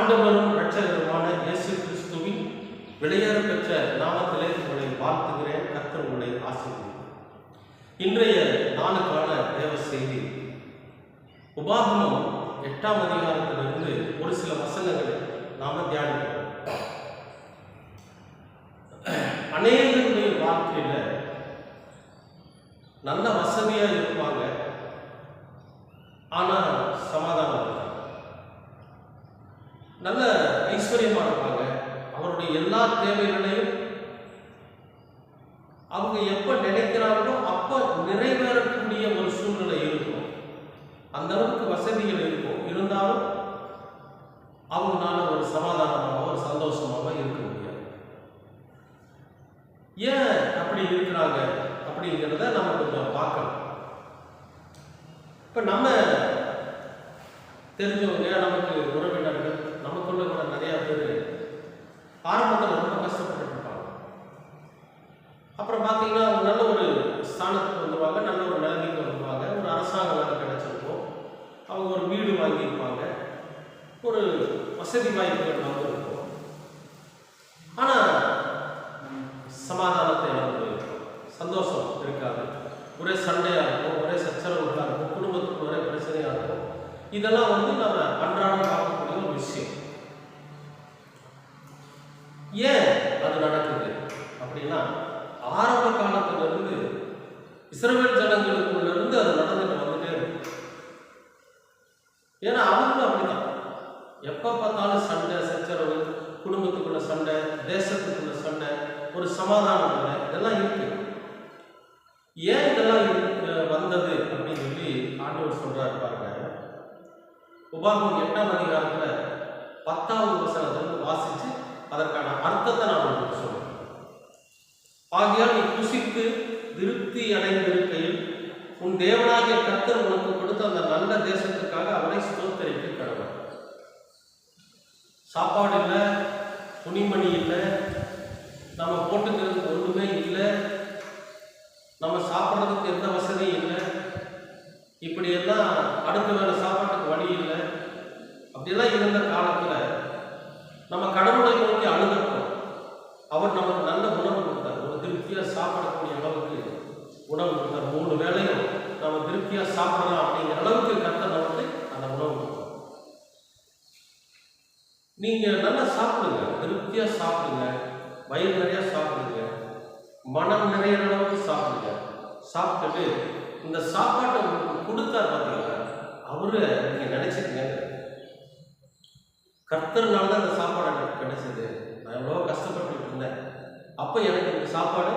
ஆண்டவரும் இரட்சகருமான இயேசு கிறிஸ்துவின் விலையேற பெற்ற நாமத்திலே உங்களை வாழ்த்துகிறேன். கர்த்தர் உங்களை ஆசீர்வதிப்பார். இன்றைய நாளுக்கான தேவ செய்தி உபாகமம் 8ஆம் அதிகாரத்திலிருந்து ஒரு சில வசனங்களை நாம தியானிக்கிறோம். அநேகருடைய வாழ்க்கையில நல்ல வசதியா இருப்பாங்க, ஆனா சமாதானம் இருக்காது. நல்ல ஐஸ்வர்யமா இருப்பாங்க, அவருடைய எல்லா தேவைகளையும் அவங்க எப்ப நினைக்கிறாங்களோ அப்ப நிறைவேறக்கூடிய ஒரு சூழ்நிலை இருக்கும். அந்த அளவுக்கு வசதிகள் இருக்கும், இருந்தாலும் அவங்களால ஒரு சமாதானமாக ஒரு சந்தோஷமாக இருக்க முடியாது. ஏன் அப்படி இருக்கிறாங்க அப்படிங்கிறத நம்ம கொஞ்சம் பார்க்கலாம். இப்ப நம்ம தெரிஞ்சவங்க, நமக்கு உறவினர்கள், நமக்குள்ள கூட நிறைய பேர் ஆரம்பத்தில் ரொம்ப கஷ்டப்பட்டு இருப்பாங்க. அப்புறம் பார்த்தீங்கன்னா அவங்க நல்ல ஒரு ஸ்தானத்துக்கு வந்துடுவாங்க, நல்ல ஒரு நிலைமைக்கு வந்துடுவாங்க, ஒரு அரசாங்க வேலை கிடைச்சிருக்கும், அவங்க ஒரு வீடு வாங்கியிருப்பாங்க, ஒரு வசதி வாய்ப்புகள் வந்திருக்கும். ஆனால் சமாதானத்தை இழந்து போயிருக்கும், சந்தோஷம் இருக்காது, ஒரே சண்டையாக இருக்கும், ஒரே சச்சரவுகளாக இருக்கும், குடும்பத்துக்கு ஒரே பிரச்சனையாக இருக்கும். இதெல்லாம் நம்ம அன்றாடம் பார்க்கக்கூடிய ஒரு விஷயம். ஏன் அது நடக்குது அப்படின்னா, ஆரம்ப காலத்திலிருந்து இஸ்ரவேல் ஜனங்களுக்குள்ள இருந்து அது நடந்துட்டு வந்துட்டே இருக்கு. ஏன்னா அவங்களும் அப்படிதான், எப்ப பார்த்தாலும் சண்டை சச்சரவு, குடும்பத்துக்குள்ள சண்டை, தேசத்துக்குள்ள சண்டை, ஒரு சமாதானம் இல்லை, இதெல்லாம் இருக்கு. ஏன் இதெல்லாம் வந்தது அப்படின்னு சொல்லி ஆண்டவர் சொல்றாரு பாருங்க. உபாகமம் 8ஆம் அதிகாரத்துல 10வது வசனத்திலிருந்து வாசிச்சு அதற்கான அர்த்தத்தை நான் உங்களுக்கு சொல்றேன். ஆகையால் நீ புசித்து திருப்தி அடைந்திருக்கையில் உன் தேவனாகிய கர்த்தர் உனக்கு கொடுத்த அந்த நல்ல தேசத்துக்காக அவனை ஸ்தோத்தரிக்க கடவுள். சாப்பாடு இல்லை, துணிமணி இல்லை, நம்ம போட்டுக்கிறதுக்கு ஒன்றுமே இல்லை, நம்ம சாப்பிட்றதுக்கு எந்த வசதியும் இல்லை, இப்படியெல்லாம் அடுத்த வேலை சாப்பாட்டுக்கு வழி இல்லை, அப்படியெல்லாம் இருந்த காலத்தில் நம்ம கடவுளை நோக்கி அழுதப்போம். அவர் நமக்கு நல்ல உணவு கொடுத்தார், ஒரு திருப்தியாக சாப்பிடக்கூடிய அளவுக்கு உணவு கொடுத்தார். 3 வேளையும் நம்ம திருப்தியாக சாப்பிடலாம் அப்படிங்கிற அளவுக்கு கர்த்தர் நமக்கு அந்த உணவு கொடுத்தார். நீங்கள் நல்லா சாப்பிடுங்க, திருப்தியாக சாப்பிடுங்க, வயிறு நிறையா சாப்பிடுங்க, மனம் நிறைய அளவுக்கு சாப்பிடுங்க. சாப்பிட்டுட்டு இந்த சாப்பாட்டை உங்களுக்கு கொடுத்தார் பார்த்தீங்களா, அவரு நீங்கள் நினைச்சிருங்க, கர்த்தர்னால தான் இந்த சாப்பாடு எனக்கு கிடைச்சது, நான் எவ்வளோ கஷ்டப்பட்டு இருந்தேன், அப்போ எனக்கு இந்த சாப்பாடு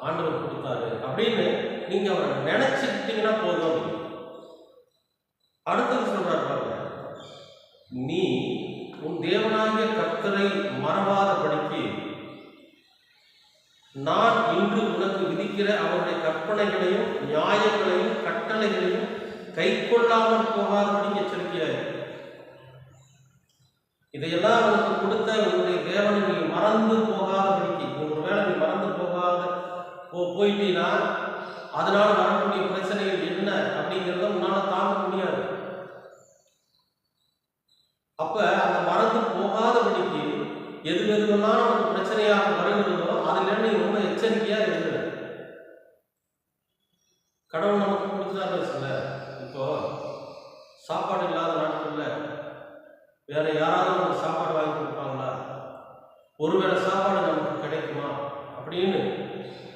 ஆண்டவர் கொடுத்தாரு அப்படின்னு நீங்கள் அவரை நினைச்சுக்கிட்டீங்கன்னா போதும். அடுத்தது சொல்றாரு பாருங்க, நீ உன் தேவனாகிய கர்த்தரை மறவாதபடிக்கு நான் இன்று உனக்கு விதிக்கிற அவருடைய கற்பனைகளையும் நியாயங்களையும் கட்டளைகளையும் கை கொள்ளாமல் போகாதபடி எச்சரிக்கையாய். இதையெல்லாம் உனக்கு கொடுத்த உன்னுடைய தேவனை நீ மறந்து போகாதபடிக்கு, ஒருவேளை நீ மறந்து போயிட்டீங்கன்னா அதனால வரக்கூடிய பிரச்சனைகள் என்ன அப்படிங்கிறத உன்னால தாங்க முடியாது. அப்ப அந்த மறந்து போகாதபடிக்கு எதுவெல்லாம் நமக்கு பிரச்சனையாக வருகிறதோ அதுல நீ ரொம்ப எச்சரிக்கையா இருக்கிற. கடவுள் நமக்கு கொடுத்துட்டாரு சில, இப்போ சாப்பாடு இல்லாத நாட்கள்ல வேற யாராவது நமக்கு சாப்பாடு வாங்கி கொடுப்பாங்களா, ஒருவேளை சாப்பாடு நமக்கு கிடைக்குமா அப்படின்னு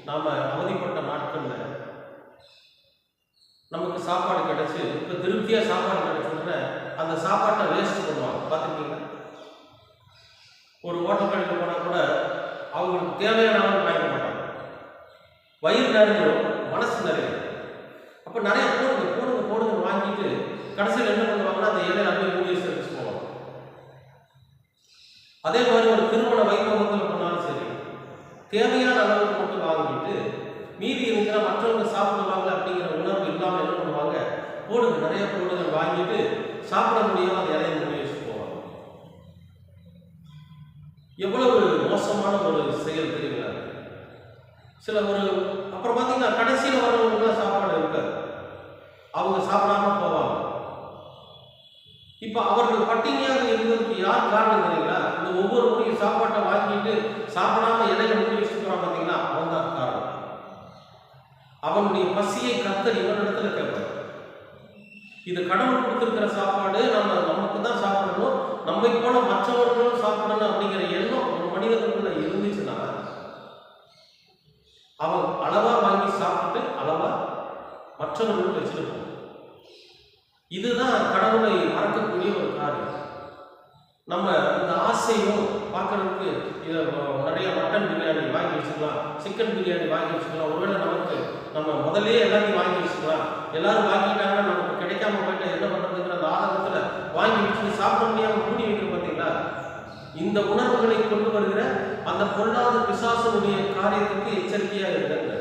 நாம அவதிப்பட்ட நாட்கள்ல நமக்கு சாப்பாடு கிடைச்சு, இப்ப திருப்தியா சாப்பாடு கிடைச்சதுல அந்த சாப்பாட்டை வேஸ்ட் பண்ணுவாங்க. பார்த்துருக்கீங்களா? ஒரு ஹோட்டல் கடைக்கு போனால் கூட அவங்களுக்கு தேவையான வாங்க மாட்டாங்க, வயிறு நிறைஞ்சிடும், மனசு நிறையும். அப்போ நிறைய போடுங்க வாங்கிட்டு கடைசியில் என்ன பண்ணுவாங்கன்னா அந்த இலையில அப்படியே மூடி சர்வீஸ் போவாங்க. அதே மாதிரி ஒரு திருமண வைபவத்தில் போனாலும் சரி, தேவையான அளவுக்கு மட்டும் வாங்கிட்டு மீதி இருந்துச்சுன்னா மற்றவங்க சாப்பிடுவாங்க அப்படிங்கிற உணர்வு இல்லாமல் என்ன பண்ணுவாங்க, நிறைய பொருட்கள் வாங்கிட்டு சாப்பிட முடியாமல் அந்த இலையை மூடி வச்சு போவாங்க. எவ்வளவு மோசமான ஒரு செயல் தெரியுங்களா? அப்புறம் பார்த்தீங்கன்னா கடைசியில் வரவங்களுக்குலாம் சாப்பாடு இருக்காது, அவங்க சாப்பிடாம போவாங்க. இப்போ அவர்கள் பட்டினியாக இருந்ததுக்கு யார் காரணம் பசியை கர்த்தர் இவனிடத்துல கேட்பார். இது கடவுள் கொடுத்திருக்கிற சாப்பாடு, நமக்கு தான் சாப்பிடணும், நம்மை போல மற்றவர்களும் சாப்பிடணும் அப்படிங்கிற எண்ணம் ஒரு மனிதனுக்குள்ள இருந்துச்சுன்னா அவன் அளவா வாங்கி சாப்பிட்டு அளவா மற்றவர்களுக்கு வச்சிருப்பான். இதுதான் கடவுளை மறக்கக்கூடிய ஒரு காரியம். நம்ம இந்த ஆசையும் பார்க்கறதுக்கு நிறைய மட்டன் பிரியாணி வாங்கி வச்சுக்கலாம், சிக்கன் பிரியாணி வாங்கி வச்சுக்கலாம். ஒருவேளை நமக்கு நம்ம முதலே எல்லாத்தையும் வாங்கி வச்சுக்கலாம், எல்லாரும் வாங்கிட்டாங்கன்னா நமக்கு கிடைக்காம போயிட்டா என்ன பண்ணுறதுங்கிற அந்த ஆதங்கத்தில் வாங்கி வச்சுட்டு சாப்பிட முடியாமல் மூடி வைக்கிற பார்த்தீங்களா? இந்த உணர்வுகளை கொண்டு வருகிற அந்த பொல்லாத பிசாசனுடைய காரியத்துக்கு எச்சரிக்கையாக இருக்கிறது.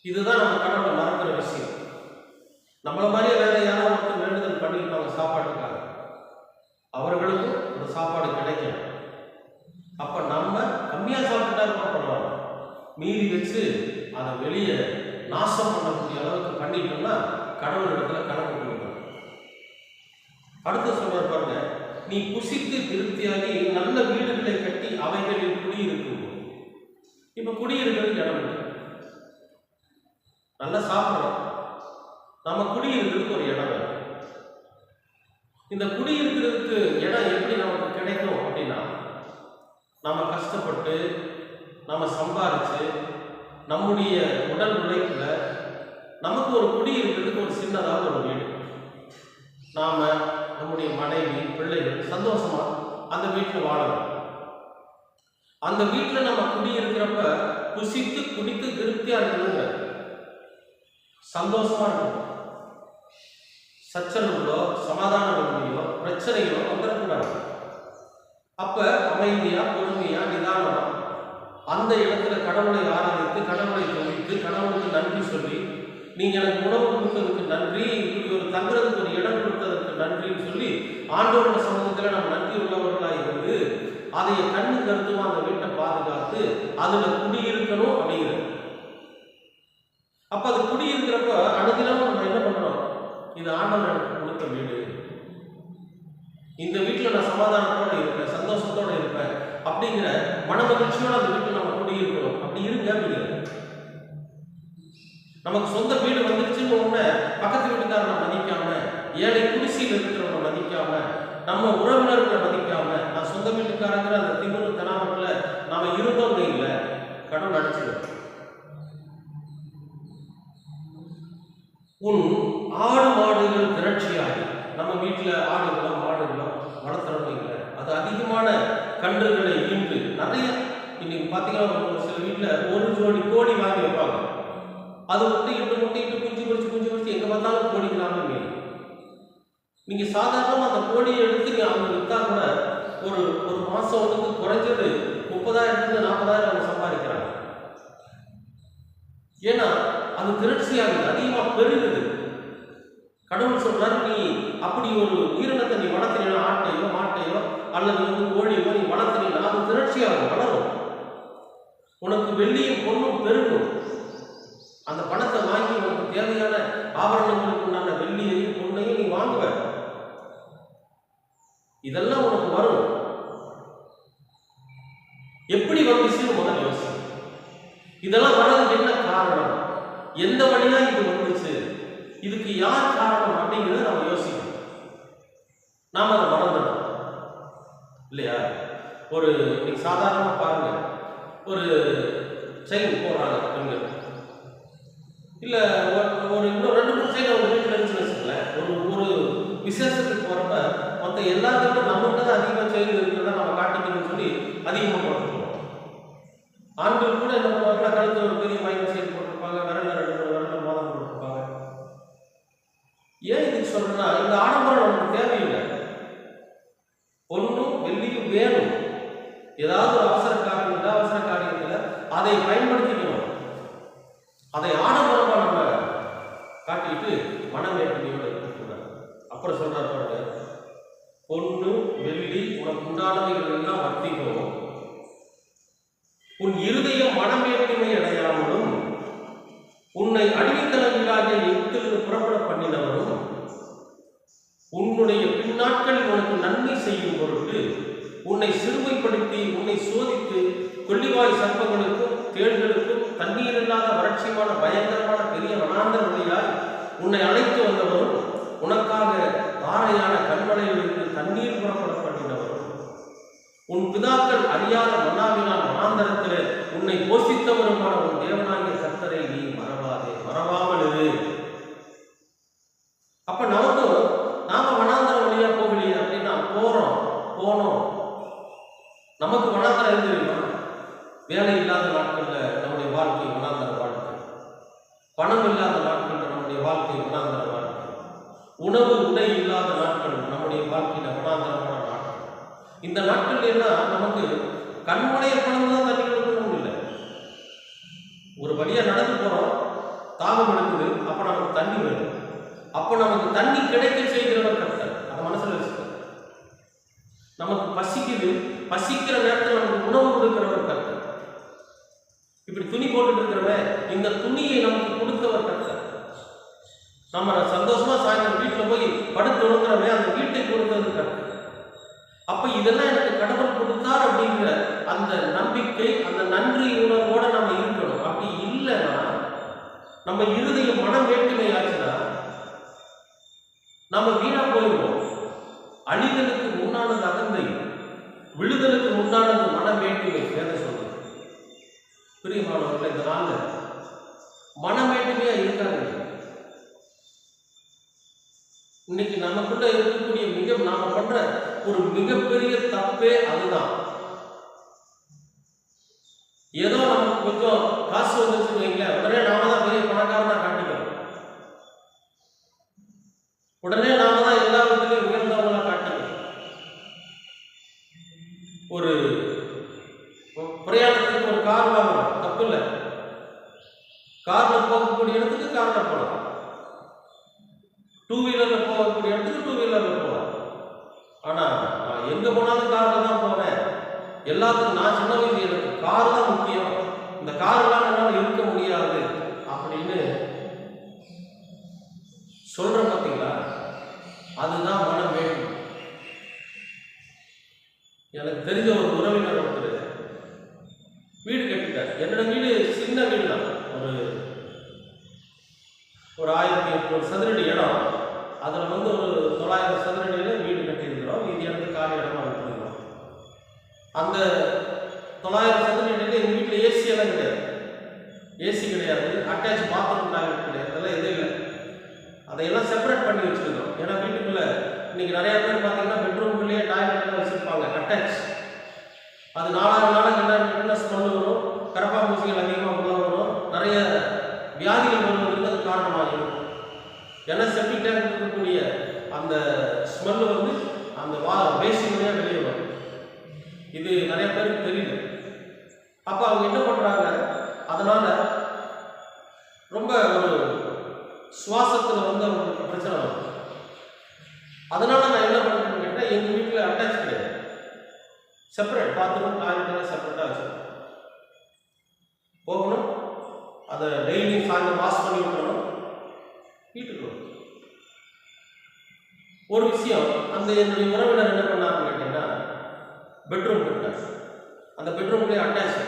இதுதான் நம்ம கடவுளை மறக்கிற விஷயம். நம்மள மாதிரியே வேற யாராவது ஒருத்தர் வேண்டுதல் பண்ணியிருப்பாங்க சாப்பாட்டுக்காக, அவர்களுக்கும் அந்த சாப்பாடு கிடைக்கும். அப்ப நம்ம கம்மியா சாப்பிட்டா பரவாயில்ல, மீறி வச்சு அதை வெளியே நாசம் பண்ணக்கூடிய அளவுக்கு பண்ணிட்டோம்னா கடவுள் இடத்துல கணக்கு கொடுக்கணும். அடுத்து சொல்ற பாருங்க, நீ புசித்து திருப்தியாகி நல்ல வீடுகளை கட்டி அவைகளில் குடியிருக்கும். இப்ப குடியிருக்கிறது இடம் இல்லை, நல்லா சாப்பிட்றோம், நம்ம குடியிருக்கிறதுக்கு ஒரு இடம் வேணும். இந்த குடியிருக்கிறதுக்கு இடம் எப்படி நமக்கு கிடைக்கும் அப்படின்னா, நம்ம கஷ்டப்பட்டு நம்ம சம்பாதிச்சு நம்முடைய உடல் உழைப்புல நமக்கு ஒரு குடியிருக்கிறதுக்கு ஒரு சின்னதாக ஒரு வீடு, நாம நம்முடைய மனைவி பிள்ளைகள் சந்தோஷமா அந்த வீட்டில் வாழணும். அந்த வீட்டில் நம்ம குடியிருக்கிறப்ப புசித்து குடித்து திருப்தியா இருக்கணுங்க, சந்தோஷமா இருக்கணும். சச்சரவுகளோ சமாதானங்களோ பிரச்சனைகளோ வந்துடக்கூடாது. அப்ப அமைதியா பொறுமையா நிதானமா அந்த இடத்துல கடவுளை ஆராதித்து கடவுளை துதித்து கடவுளுக்கு நன்றி சொல்லி, நீங்க எனக்கு உணவு கொடுத்ததுக்கு நன்றி, இப்படி ஒரு தங்குறதுக்கு ஒரு இடம் கொடுத்ததற்கு நன்றின்னு சொல்லி ஆண்டவரோட சமூகத்துல நம்ம நன்றி உள்ளவர்களாக இருந்து அதை கண்ணு கருத்துமா அந்த வீட்டை பாதுகாத்து அதுல குடியிருக்கணும் அப்படிங்கிறது. அப்ப அது குடியிருக்கிறப்ப அனுதினமும் நம்ம என்ன பண்றோம், இது ஆண்டவர் எனக்கு கொடுத்த வீடு, இந்த வீட்டில் நான் சமாதானத்தோட இருப்பேன், சந்தோஷத்தோட இருப்பேன் அப்படிங்கிற மன மகிழ்ச்சியோட அந்த வீட்டில் நம்ம குடியிருக்கிறோம். அப்படி இருங்க அப்படிங்கிறது. நமக்கு சொந்த வீடு வந்துருச்சுன்னு உடனே பக்கத்து வீட்டுக்காரனை மதிக்காம, ஏழை குடிசையில் இருக்கிறவனை மதிக்காம, நம்ம உறவினர்களை மதிக்காம, நான் சொந்த வீட்டுக்காரங்கிற அந்த திமிரு தனாமட்டில் நாம இருந்தோம் இல்லை, கடவுள் அடிச்சிடும். உன் ஆடு மாடுகள் திரட்சியாகி, நம்ம வீட்டில் ஆடுகளோ மாடுகளோ வளர்த்துறோம் இல்லை, அது அதிகமான கன்றுகளை ஈன்று நிறைய, இன்னைக்கு பார்த்தீங்கன்னா ஒரு சில வீட்டில் ஒரு ஜோடி கோழி வாங்கி வைப்பாங்க, அது முட்டையிட்டு குஞ்சு பொறிச்சு எங்கே பார்த்தாலும் கோழிக்கலாமே. நீங்க சாதாரணமாக அந்த கோழியை எடுத்து அவங்க விற்றா கூட ஒரு மாதம் வந்து குறைஞ்சது 30,000 40,000 அவங்க சம்பாதிக்கிறாங்க. ஏன்னா அது திரட்சியாகுது, அதிகமாக பெருகுது. கடவுள் சொல்றாரு, நீ அப்படி ஒரு உயிரினத்தை நீ வளர்த்தினா, ஆட்டையோ மாட்டையோ அல்லது வந்து கோழியோ நீ வளர்த்தினா அது திரட்சியாகும், வளரும். உனக்கு வெள்ளியும் பொண்ணும் பெருகும். அந்த பணத்தை வாங்கி உனக்கு தேவையான ஆபரணங்களுக்கு உண்டான வெள்ளியையும் பொண்ணையும் நீ வாங்குவ, இதெல்லாம் உனக்கு வரும். எப்படி வந்துச்சுன்னு முதல்ல யோசி. இதெல்லாம் வர்றதுக்கு என்ன காரணம், எந்த வழியா இது வந்துச்சு, இதுக்கு யார் காரணம் அப்படிங்கிறத நம்ம யோசிக்கணும். நாம அதை மறந்துடணும் இல்லையா? ஒரு நீங்க சாதாரணமா பாருங்க, ஒரு செயின் போடுறாங்க பெண்கள், இல்ல ஒரு இன்னும் 2-3 செயின் ஒரு வீட்டில் இருந்துச்சுன்னு வச்சுக்கல, ஒரு விசேஷத்துக்கு போறப்ப மற்ற எல்லாத்துக்கும் நம்மகிட்ட தான் அதிகமாக செயின் இருக்கிறதா நம்ம காட்டிக்கணும்னு சொல்லி அதிகமாக போட்டுருக்கோம். ஆண்கள் கூட என்ன பண்ணுவாங்கன்னா, கழுத்து ஒரு பெரிய மைண்ட் செயின் போட்டிருப்பாங்க, விரல்ல 2 விரல்ல மோதிரம் போட்டிருப்பாங்க. ஏன் இதுக்கு சொல்றேன்னா, இந்த ஆடம்பரம் நமக்கு தேவையில்லை. பொண்ணும் வெள்ளியும் வேணும், ஏதாவது ஒரு அவசர காரியத்தில் அதை பயன்படுத்திக்கணும். அதை ஆடம்பரமா நம்ம காட்டிட்டு மனமேற்மையோடு இருக்கக்கூடாது. அப்புறம் சொல்றாரு பாருங்க, பொண்ணு வெள்ளி உனக்கு உண்டானவைகள் எல்லாம் வர்த்திக்கும், உன் இருதயம் மனமேற்மை அடையாமலும் உன்னை அடிமைத்தலைவீடாகிய எகிப்திலிருந்து புறப்பட பண்ணினவரும் உன்னுடைய பின்னாட்களில் உனக்கு நன்மை செய்யும் பொருட்டு உன்னை சிறுமைப்படுத்தி உன்னை சோதித்து கொள்ளிவாய் சர்ப்பங்களுக்கும் தேள்களுக்கும் தண்ணீர் இல்லாத வறட்சியமான பயங்கரமான பெரிய வனாந்தர வழியாய் உன்னை அழைத்து வந்தவரும், உனக்காக பாறையான கண்மலையில் இருந்து தண்ணீர் புறப்பட பண்ணினவரும், உன் பிதாக்கள் அறியாத மன்னாவினால் வனாந்தரத்திலே உன்னை போஷித்தவருமான உன் தேவனாகிய கர்த்தரை நீ மறவாதே, மறவாமல் இரு. அப்ப நமக்கும் நாம வனாந்தர வழியா போகலையே அப்படின்னா போனோம். நமக்கு வனாந்தரம் எது தெரியுமா? வேலை இல்லாத நாட்கள்ல நம்முடைய வாழ்க்கை வனாந்தர வாழ்க்கை, பணம் இல்லாத நாட்கள்ல நம்முடைய வாழ்க்கை வனாந்தர வாழ்க்கை, உணவு உடை இல்லாத நாட்கள் நம்முடைய வாழ்க்கையில வனாந்தரமான நாட்கள். இந்த நாட்கள் எல்லாம் நமக்கு கண்மனைய பணம் தான் தண்ணி கொடுக்கணும் இல்லை. ஒரு வழியா நடந்து போறோம், தாகம் எடுக்குது, அப்ப நமக்கு தண்ணி வேணும். அப்போ நமக்கு தண்ணி கிடைக்க செய்கிறவர் கர்த்தர். அதை மனசுல வச்சுக்க. நமக்கு பசிக்குது, பசிக்கிற நேரத்தில் நமக்கு உணவு கொடுக்கிறவர் கர்த்தர். இப்படி துணி போட்டுட்டு இருக்கிறவன் இந்த துணியை நமக்கு கொடுத்தவர் கர்த்தர். நம்ம சந்தோஷமா சாயந்தரம் வீட்டில் போய் படுத்து உணர்கிறவன் அந்த வீட்டை கொடுத்தது கர்த்தர். அப்ப இதெல்லாம் எனக்கு கடவுள் கொடுத்தார் அப்படிங்கிற அந்த நம்பிக்கை, அந்த நன்றி உணர்வோட நம்ம இருக்கணும். அப்படி இல்லைன்னா நம்ம இருதயம் மனம் வேற்றுமை ஆச்சுன்னா நம்ம வீணா போயிடுவோம். அழிதலுக்கு முன்னானது அகந்தை, விழுதலுக்கு முன்னானது மன வேற்றுமை. வேதம் சொல்றது. பிரியமானவர்கள், இந்த நாள்ல மன வேற்றுமையா இருக்காங்க. இன்னைக்கு நமக்குள்ள இருக்கக்கூடிய நாம பண்ற ஒரு மிகப்பெரிய தப்பே அதுதான். ஏதோ நமக்கு கொஞ்சம் காசு வந்துச்சுன்னு வைங்களேன், உடனே நாம தான் பெரிய பணக்காரனா காட்டிக்கிறோம். உடனே நாம தான் எல்லா விதத்திலையும் உயர்ந்தவங்களா காட்டிக்கிறோம். ஒரு பிரயாணத்துக்கு ஒரு கார் வாங்கணும், தப்பு இல்லை. கார்ல போகக்கூடிய இடத்துக்கு கார்ல போகலாம், டூ வீலர்ல போகக்கூடிய இடத்துக்கு டூ வீலர்ல போகலாம். ஆனா நான் எங்க போனாலும் கார்ல தான் போவேன். எல்லாத்துக்கும் நான் சின்ன வயசு எனக்கு கார் தான் முக்கியம், இந்த கார் எல்லாம் என்னால் இருக்க முடியாது அப்படின்னு சொல்ற பார்த்தீங்களா? அதுதான் மனம் வேணும். எனக்கு தெரிஞ்ச ஒரு உறவினர் ஒருத்தர் வீடு கட்டிட்டார். என்னோட வீடு சின்ன வீடு தான், ஒரு 1800 சதுரடி இடம். அதில் ஒரு 900 சதுரடியில் வீடு கட்டியிருக்கிறோம். இது இடத்து காலி இடமா வச்சுருக்கிறோம். அந்த 900 சதுரடியில் எங்கள் வீட்டில் ஏசி எல்லாம் கிடையாது, ஏசி கிடையாது, அட்டாச் பாத்ரூம் டாய்லெட் கிடையாது, அதெல்லாம் எதுவும் இல்லை. அதையெல்லாம் செப்பரேட் பண்ணி வச்சுருக்கோம். ஏன்னா வீட்டுக்குள்ளே இன்னைக்கு நிறைய பேர் பார்த்தீங்கன்னா பெட்ரூம்குள்ளேயே டாய்லெட் எல்லாம் வச்சுருப்பாங்க அட்டாச். அது நாளாக என்ன ஸ்மெல் வரும், கரப்பாம்பூசிகள் அதிகமாக உள்ள வரும், நிறைய வியாதிகள் வருவதற்கு அது காரணமாகும். ஏன்னா செப்டிக் டேங்க் இருக்கக்கூடிய அந்த ஸ்மெல் அந்த வேஸ்ட் வழியாக வெளியே வரும். இது நிறைய பேருக்கு தெரியல. அப்போ அவங்க என்ன பண்ணுறாங்க, அதனால ரொம்ப ஒரு சுவாசத்தில் அவங்களுக்கு பிரச்சனை வரும். அதனால நான் என்ன பண்ணுறேன்னு கேட்டால், எங்கள் வீட்டில் அட்டாச் கிடையாது, செப்பரேட் பாத்ரூம் டாய்லெட் செப்பரேட்டாக வச்சுருக்கோம். போகணும், அதை டெய்லி சாயந்தரம் வாஷ் பண்ணி விட்டுறணும், வீட்டுக்கு வரும். ஒரு விஷயம், அந்த என்னுடைய உறவினர் என்ன பண்ணாருன்னு கேட்டீங்கன்னா, பெட்ரூம் கட்டினார். அந்த பெட்ரூம்லேயே அட்டாச்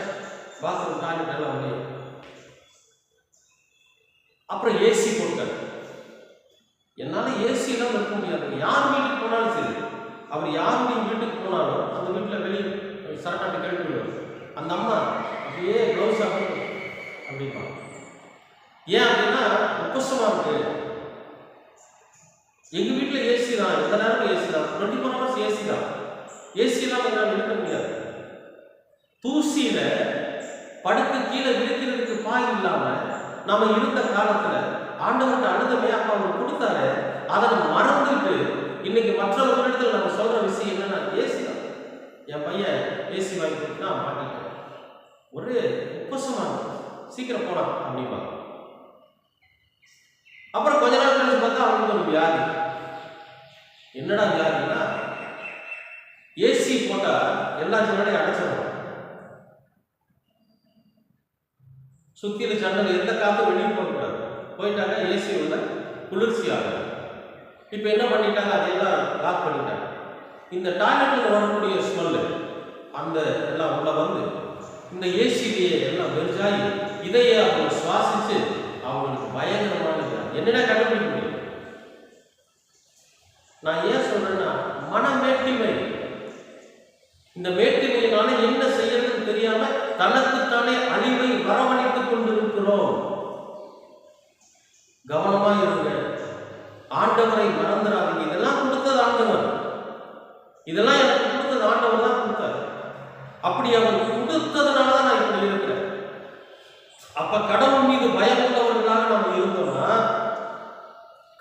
பாத்ரூம் டாய்லெட் எல்லாம் முடியும். அப்புறம் ஏசி போட்டார். என்னால் ஏசியெல்லாம் இருக்க முடியாது. யார் வீட்டுக்கு போனாலும் சரி, அவர் யாருடைய வீட்டுக்கு போனாலும் அந்த வீட்டில் வெளியே சரட்டாட்டி கழிவு விடுவார். அந்த அம்மா அப்படியே க்ளவுஸ் ஆகும் அப்படிப்பா. ஏன் அப்படின்னா உப்பசமாக இருக்கு. எங்கள் வீட்டில் ஏசி தான், எந்த நேரமும் ஏசி தான், 24 hours ஏசி தான். ஏசியெல்லாம் என்னால் இருக்க முடியாது. தூசியில படுக்க கீழே விழுக்கிறதுக்கு பாய் இல்லாமல் நம்ம இருந்த காலத்தில் ஆண்டவர்கிட்ட அழுதமே அப்பா அவர் கொடுத்தாரு. அதை நம்ம மறந்துட்டு இன்னைக்கு மற்றவர்களிடத்தில் நம்ம சொல்ற விஷயம் என்னன்னா, ஏசி தான். என் பையன் ஏசி வாங்கி கொடுத்தா மாட்டிட்டேன், ஒரே உப்பசமா சீக்கிரம் போனா அப்படின்பா. அப்புறம் கொஞ்ச நாள் கழிச்சு பார்த்தா அவங்களுக்கு ஒரு வியாதி. என்னடா வியாதினா, ஏசி போட்டா எல்லா ஜன்னலையும் அடைச்சிடும், சுத்தியில ஜன்னல் எந்த காத்தும் வெளியே போகக்கூடாது. போயிட்டாங்க ஏசி குளிர்ச்சி ஆகும். இப்போ என்ன பண்ணிட்டாங்க, அதையெல்லாம் லாக் பண்ணிட்டாங்க. இந்த டாய்லெட்டில் வரக்கூடிய ஸ்மெல்லு அந்த எல்லாம் உள்ள இந்த ஏசிலேயே எல்லாம் வெறுஜாயி இதையே அவங்க சுவாசிச்சு அவங்களுக்கு பயங்கரமானது என்னென்ன கண்டுபிடிக்க முடியும். நான் ஏன் சொல்றேன்னா, மன மேட்டிமை. இந்த மேட்டிமையினால என்ன செய்யறதுன்னு தெரியாம தனக்குத்தானே அழிவை வரவழைத்துக் கொண்டிருக்கிறோம். கவனமா இருங்க. ஆண்டவரை மறந்துடாதீங்க. இதெல்லாம் கொடுத்தது ஆண்டவர். இதெல்லாம் எனக்கு கொடுத்தது ஆண்டவர் தான் கொடுத்தாரு. அப்படி அவர் கொடுத்ததுனாலதான் நான் இப்படி இருக்கிறேன். அப்ப கடவுள் மீது பயம் உள்ளவர்களாக நம்ம இருந்தோம்னா,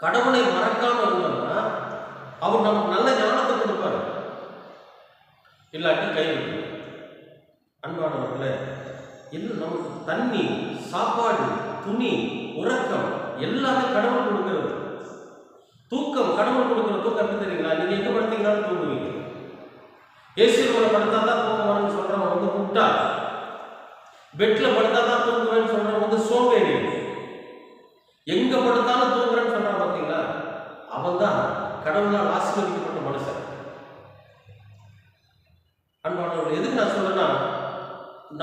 கடவுளை மறக்காம இருந்தோம்னா, அவர் நமக்கு நல்ல ஞானத்தை கொடுப்பாரு. இல்லாட்டி கைவிட்டு. அன்பானவர்களே, இன்னும் நமக்கு தண்ணி, சாப்பாடு, துணி, உறக்கம் எல்லாமே கடவுள் கொடுக்கிறது. தூக்கம் கடவுள் கொடுக்கிற தூக்கம் எப்படி தெரியுங்களா? நீங்க எங்க படுத்தீங்கன்னாலும் தூங்குவீங்க. ஏசியோட படுத்தா தான் தூங்குவான்னு சொல்றவங்க வந்து முட்டா. பெட்ல படுத்தா தான் தூங்குவேன்னு சொல்றவங்க வந்து சோம்பேறி. எங்க படுத்தாலும் தூங்குறேன்னு சொல்றான் பார்த்தீங்களா? அவன் தான் கடவுளால் ஆசீர்வதிக்கப்பட்ட மனுஷன். அன்பானவர்கள், எதுக்கு நான் சொல்றேன்னா,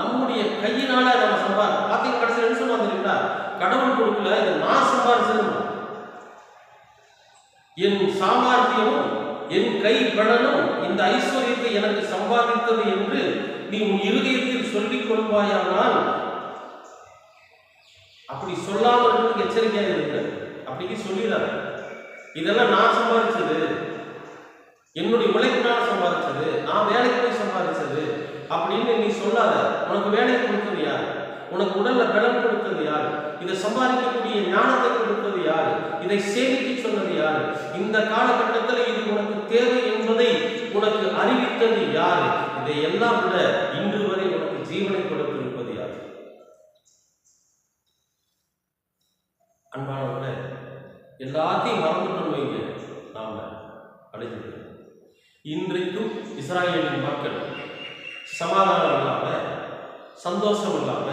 நம்முடைய கையினால நம்ம பார்த்தீங்க கடைசியில் என்ன சொல்லுவாங்க தெரியுங்களா? கடவுள் கொடுக்கல, இதை நான் சம்பாதிச்சது. என் சாமர்த்தியமும் என் கை பலனும் இந்த ஐஸ்வர்யத்தை எனக்கு சம்பாதித்தது என்று நீ உன் இருதயத்தில் சொல்லிக் கொள்வாயானால், அப்படி சொல்லாமல் எச்சரிக்கையாக இருக்கு. அப்படி சொல்லிடாத, இதெல்லாம் நான் சம்பாதிச்சது, என்னுடைய உழைப்பினால் சம்பாதிச்சது, நான் வேலைக்கு போய் சம்பாதிச்சது அப்படின்னு நீ சொல்லாத. உனக்கு வேலைக்கு கொடுத்தது யார்? உனக்கு உடல்ல பலம் கொடுத்தது யார்? இதை சம்பாதிக்கக்கூடிய ஞானத்தை கொடுத்தது யார்? இதை சேமிக்க சொன்னது யார்? இந்த காலகட்டத்தில் இது உனக்கு தேவை என்பதை உனக்கு அறிவித்தது யார்? இதை எல்லாம் விட இன்று வரை உனக்கு ஜீவனை கொடுத்திருப்பது யார்? அன்பானவர்களே, எல்லாத்தையும் மறந்துட்டோம் வைங்க, நாம அழைத்து. இன்றைக்கும் இஸ்ராயேலின் மக்கள் சமாதானம் இல்லாம, சந்தோஷம் இல்லாம,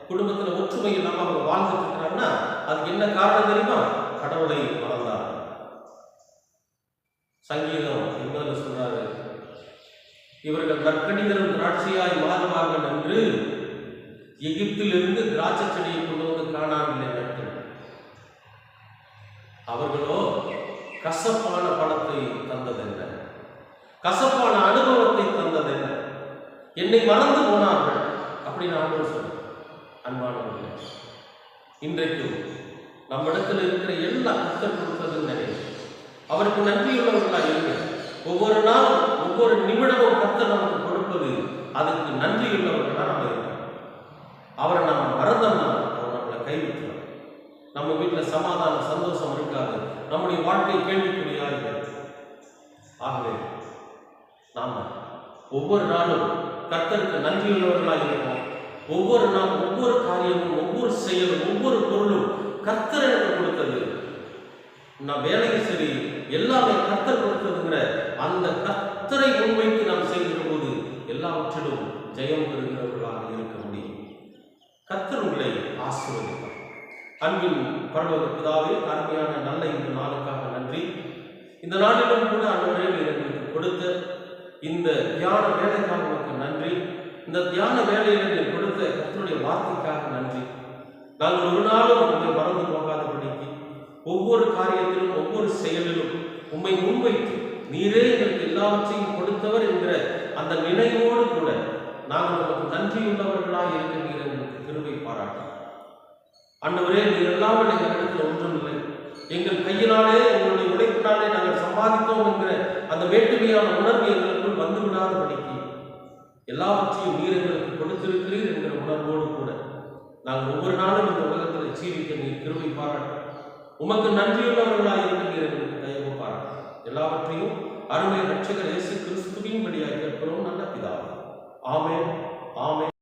குடும்பத்தில் ஒற்றுமை இல்லாம அவங்க வாழ்ந்துட்டு இருக்கிறாங்கன்னா அதுக்கு என்ன காரணம் தெரியுமா? கடவுளை மறந்தார். சங்கீதம் என்பது சொல்றாரு, இவர்கள் நற்கணிதரும் திராட்சையாய் மாறுவார்கள் என்று எகிப்திலிருந்து திராட்சை செடியை கொண்டு வந்து காணாவில்லை நட்டு. அவர்களோ கசப்பான பணத்தை தந்ததென்ன, கசப்பான அனுபவத்தை தந்ததென்ன, என்னை மறந்து போனார்கள் அப்படின்னு ஆண்டவர் சொல்றார். அன்பானவர்களே, இன்றைக்கும் நம்மிடத்தில் இருக்கிற எல்லா கர்த்தர் கொடுத்ததுன்னு நினைக்கிறேன். அவருக்கு நன்றியுள்ளவர்களாக இருங்க. ஒவ்வொரு நாளும் ஒவ்வொரு நிமிடமும் கர்த்தர் நமக்கு கொடுப்பது, அதுக்கு நன்றியுள்ளவர்களாக நம்ம இருக்கோம். அவரை நம்ம மறந்தோம்னா அவர் நம்மளை கைவிட்டுறோம். நம்ம வீட்டில் சமாதானம், சந்தோஷம் இருக்காது. நம்முடைய வாழ்க்கை கேள்விக்குறியாக. ஆகவே நாம ஒவ்வொரு நாளும் கர்த்தருக்கு நன்றியுள்ளவர்களாக இருப்போம். ஒவ்வொரு நாளும் ஒவ்வொரு காரியமும், ஒவ்வொரு செயலும், ஒவ்வொரு பொருளும் கர்த்தர் எனக்கு கொடுத்தது, நான் வேலையும் சரி எல்லாமே கர்த்தர் கொடுத்ததுங்கிற அந்த கர்த்தரை முன்வைத்து நாம் செய்கிற போது எல்லாவற்றிலும் ஜெயம் பெறுகிறவர்களாக இருக்க முடியும். கர்த்தர் உங்களை ஆசீர்வதிப்பார். அன்பின் பரலோக பிதாவே, அருமையான நல்ல இந்த நாளுக்காக நன்றி. இந்த நாளிலும் கூட ஆண்டவரே, நீர் எங்களுக்கு கொடுத்த இந்த தியான வேலைக்காக உனக்கு நன்றி. இந்த தியான வேலையில் நீர் கொடுத்த கர்த்தருடைய வார்த்தைக்காக நன்றி. நாங்கள் ஒரு நாளும் உண்மை மறந்து போகாதபடிக்கு ஒவ்வொரு காரியத்திலும் ஒவ்வொரு செயலிலும் உண்மை முன்வைத்து நீரே எங்களுக்கு எல்லாவற்றையும் கொடுத்தவர் என்கிற அந்த நினைவோடு கூட நாங்கள் நமக்கு நன்றியுள்ளவர்களாக இருக்க நீர் எங்களுக்கு கிருபை பாராட்டு. ஆண்டவரே, நீர் இல்லாமல் எங்கள் இடத்துல ஒன்றும் இல்லை. எங்கள் கையினாலே, எங்களுடைய உழைப்பினாலே நாங்கள் சம்பாதித்தோம் என்கிற அந்த வேற்றுமையான உணர்வு எங்களுக்குள் வந்து விடாதபடிக்கு எல்லாவற்றையும் நீர் எங்களுக்கு கொடுத்திருக்கிறீர் என்கிற உணர்வோடு கூட நாங்கள் ஒவ்வொரு நாளும் இந்த உலகத்தில் ஜீவிக்க நீர் கிருபை பாராட்டு. உமக்கு நன்றியுள்ளவர்களாக இருக்க நீர் எங்களுக்கு தயவு பாராட்டு. எல்லாவற்றையும் அருமை இரட்சகர் இயேசு கிறிஸ்துவின் படியாக கேட்கிறோம் நல்ல பிதாவே. ஆமென், ஆமென்.